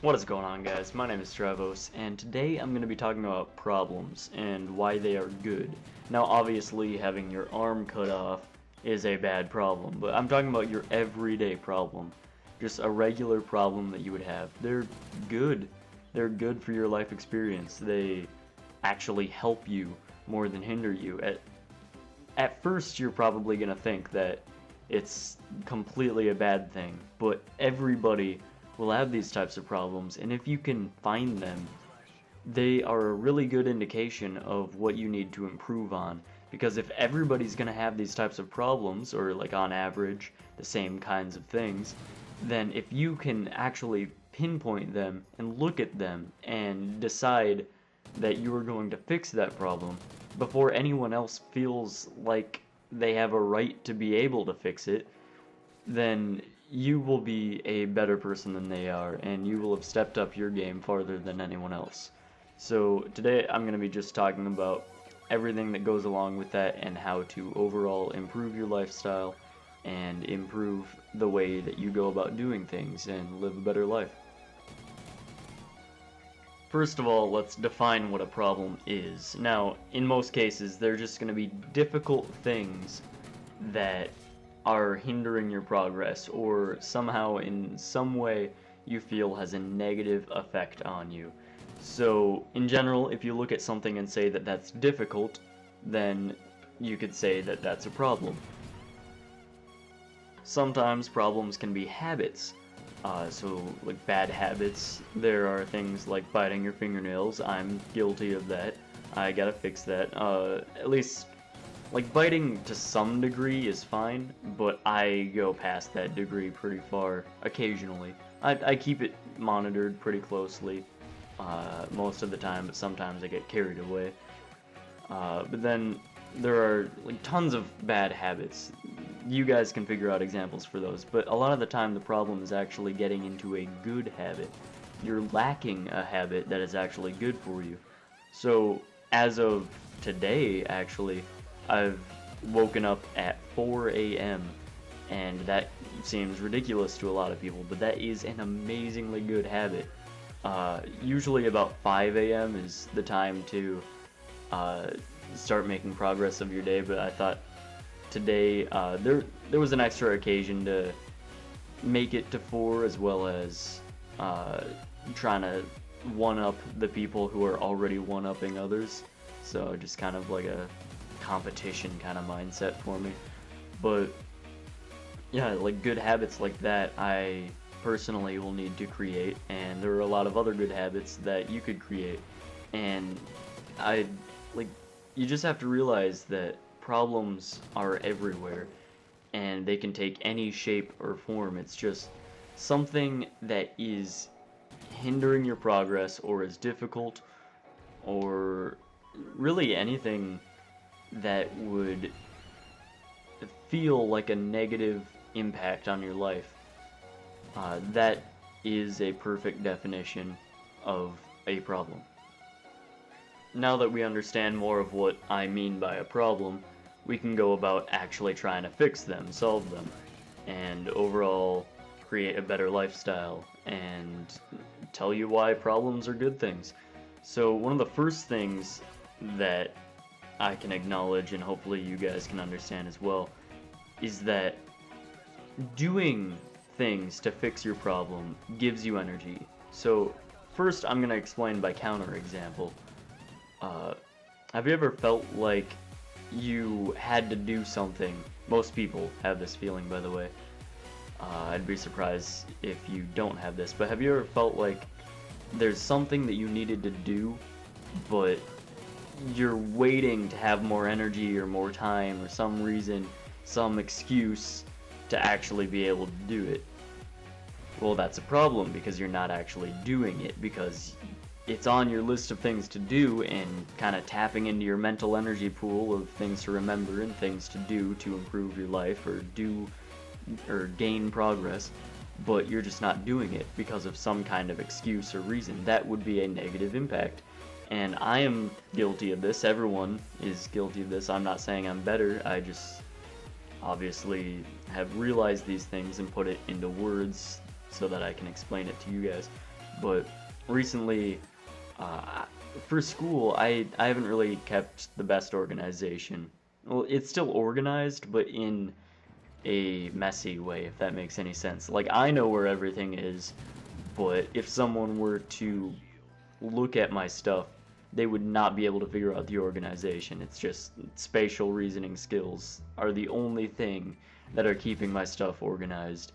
What is going on, guys? My name is Travos, and today I'm going to be talking about problems and why they are good. Now, obviously, having your arm cut off is a bad problem, but I'm talking about your everyday problem. Just a regular problem that you would have. They're good. They're good for your life experience. They actually help you more than hinder you. At first, you're probably going to think that it's completely a bad thing, but everybody will have these types of problems, and if you can find them, they are a really good indication of what you need to improve on. Because if everybody's going to have these types of problems, or like on average, the same kinds of things, then if you can actually pinpoint them and look at them and decide that you are going to fix that problem before anyone else feels like they have a right to be able to fix it, then you will be a better person than they are, and you will have stepped up your game farther than anyone else. So today I'm going to be just talking about everything that goes along with that and how to overall improve your lifestyle and improve the way that you go about doing things and live a better life. First of all, let's define what a problem is. Now, in most cases, they're just going to be difficult things that are hindering your progress, or somehow in some way you feel has a negative effect on you. So in general, if you look at something and say that that's difficult, then you could say that that's a problem. Sometimes problems can be habits. So like bad habits, there are things like biting your fingernails. I'm guilty of that. I gotta fix that. At least like, biting to some degree is fine, but I go past that degree pretty far occasionally. I keep it monitored pretty closely most of the time, but sometimes I get carried away. But then there are like tons of bad habits. You guys can figure out examples for those, but a lot of the time the problem is actually getting into a good habit. You're lacking a habit that is actually good for you. So, as of today, actually, I've woken up at 4 a.m. and that seems ridiculous to a lot of people, but that is an amazingly good habit. Usually about 5 a.m. is the time to start making progress of your day, but I thought today there was an extra occasion to make it to 4, as well as trying to one-up the people who are already one-upping others. So just kind of like a competition kind of mindset for me. But yeah, like good habits like that I personally will need to create, and there are a lot of other good habits that you could create. And I like you just have to realize that problems are everywhere and they can take any shape or form. It's just something that is hindering your progress, or is difficult, or really anything that would feel like a negative impact on your life. That is a perfect definition of a problem. Now that we understand more of what I mean by a problem, we can go about actually trying to fix them, solve them, and overall create a better lifestyle and tell you why problems are good things. So one of the first things that I can acknowledge, and hopefully you guys can understand as well, is that doing things to fix your problem gives you energy. So first I'm going to explain by counterexample. Have you ever felt like you had to do something? Most people have this feeling, by the way. I'd be surprised if you don't have this, but have you ever felt like there's something that you needed to do, but you're waiting to have more energy or more time or some reason, some excuse to actually be able to do it? Well, that's a problem, because you're not actually doing it, because it's on your list of things to do and kind of tapping into your mental energy pool of things to remember and things to do to improve your life or gain progress, but you're just not doing it because of some kind of excuse or reason. That would be a negative impact. And I am guilty of this. Everyone is guilty of this. I'm not saying I'm better. I just obviously have realized these things and put it into words so that I can explain it to you guys. but recently, uh, for school, I haven't really kept the best organization. Well, it's still organized, but in a messy way, if that makes any sense. Like, I know where everything is, but if someone were to look at my stuff, they would not be able to figure out the organization. It's just spatial reasoning skills are the only thing that are keeping my stuff organized.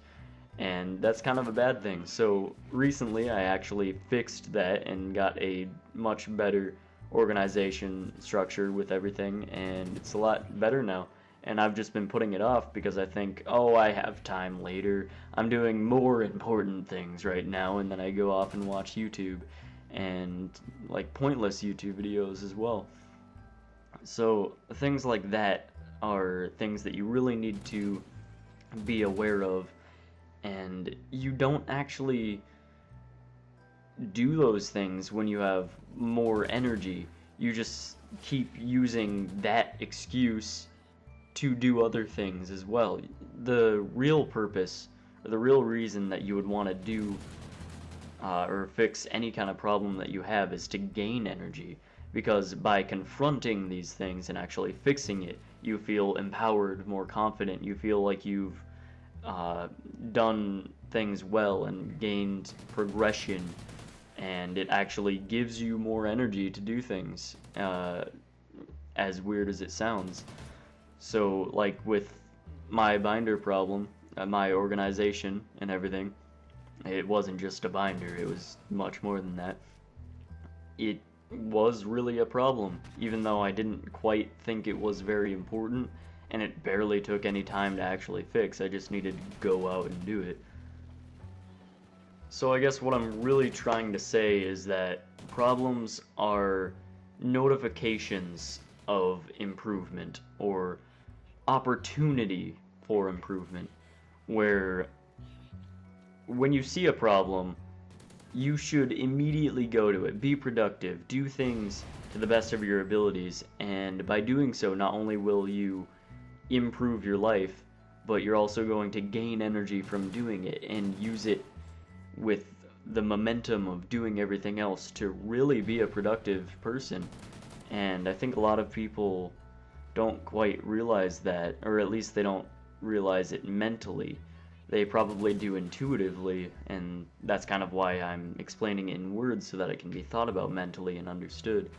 And that's kind of a bad thing. So recently I actually fixed that and got a much better organization structure with everything, and it's a lot better now. And I've just been putting it off because I think, oh, I have time later. I'm doing more important things right now, and then I go off and watch YouTube and like pointless YouTube videos as well. So things like that are things that you really need to be aware of, and you don't actually do those things when you have more energy. You just keep using that excuse to do other things as well. The real purpose, or the real reason that you would want to do or fix any kind of problem that you have is to gain energy. Because by confronting these things and actually fixing it, you feel empowered, more confident, you feel like you've done things well and gained progression, and it actually gives you more energy to do things, as weird as it sounds. So, like with my binder problem, my organization and everything, it wasn't just a binder, it was much more than that. It was really a problem, even though I didn't quite think it was very important, and it barely took any time to actually fix. I just needed to go out and do it. So I guess what I'm really trying to say is that problems are notifications of improvement or opportunity for improvement, where when you see a problem, you should immediately go to it. Be productive, do things to the best of your abilities, and by doing so, not only will you improve your life, but you're also going to gain energy from doing it and use it with the momentum of doing everything else to really be a productive person. And I think a lot of people don't quite realize that, or at least they don't realize it mentally. They probably do intuitively, and that's kind of why I'm explaining it in words so that it can be thought about mentally and understood.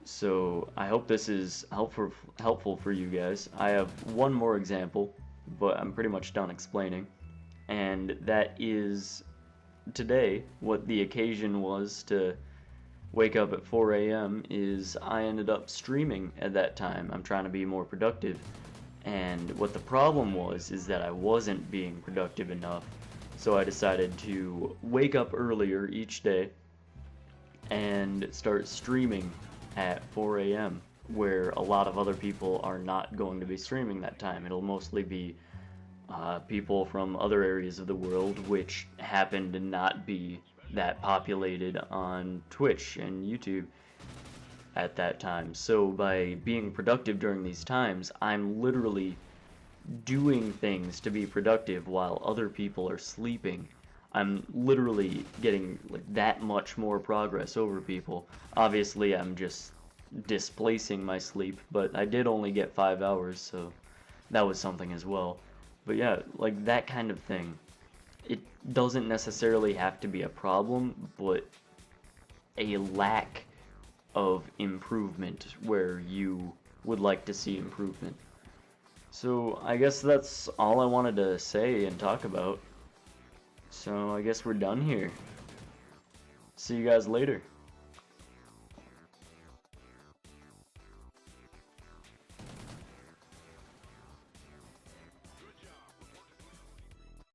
So I hope this is helpful for you guys. I have one more example, but I'm pretty much done explaining. And that is today, what the occasion was to wake up at 4 a.m. is I ended up streaming at that time. I'm trying to be more productive. And what the problem was is that I wasn't being productive enough. So I decided to wake up earlier each day and start streaming at 4 a.m., where a lot of other people are not going to be streaming that time. It'll mostly be people from other areas of the world, which happen to not be that populated on Twitch and YouTube at that time. So by being productive during these times, I'm literally doing things to be productive while other people are sleeping. I'm literally getting like that much more progress over people. Obviously, I'm just displacing my sleep, but I did only get 5 hours, so that was something as well. But yeah, like that kind of thing. It doesn't necessarily have to be a problem, but a lack of improvement where you would like to see improvement. So I guess that's all I wanted to say and talk about. So I guess we're done here. See you guys later.